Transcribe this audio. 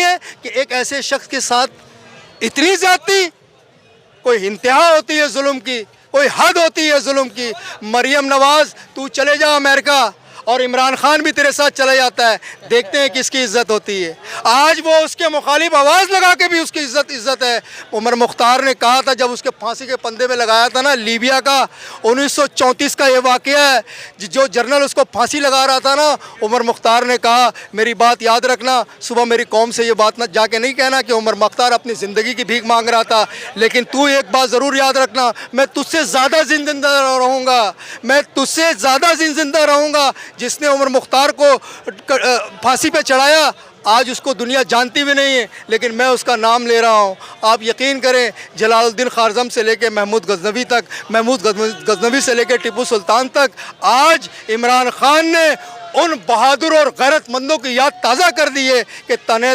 है कि एक ऐसे शख्स के साथ इतनी ज्यादती, कोई इंतहा होती है जुल्म की, कोई हद होती है जुल्म की। मरियम नवाज तू चले जा अमेरिका और इमरान खान भी तेरे साथ चला जाता है, देखते हैं किसकी इज्जत होती है। आज वो उसके मुखालिफ आवाज़ लगा के भी उसकी इज्जत है। उमर मुख्तार ने कहा था जब उसके फांसी के पंदे पे लगाया था ना, लीबिया का 1934 का ये वाक़या है, जो जर्नल उसको फांसी लगा रहा था ना, उमर मुख्तार ने कहा मेरी बात याद रखना, सुबह मेरी कौम से ये बात ना जाके नहीं कहना कि उमर मुख्तार अपनी ज़िंदगी की भीख मांग रहा था, लेकिन तू एक बात ज़रूर याद रखना, मैं तुझसे ज़्यादा जिंदा रहूँगा, मैं तुझसे ज़्यादा जिंदा रहूँगा। जिसने उमर मुख्तार को फांसी पे चढ़ाया, आज उसको दुनिया जानती भी नहीं है, लेकिन मैं उसका नाम ले रहा हूँ। आप यकीन करें, जलालुद्दीन खारज़म से लेके महमूद गजनवी तक, महमूद गजनवी से लेके टीपू सुल्तान तक, आज इमरान खान ने उन बहादुर और गैरतमंदों की याद ताज़ा कर दी है कि तने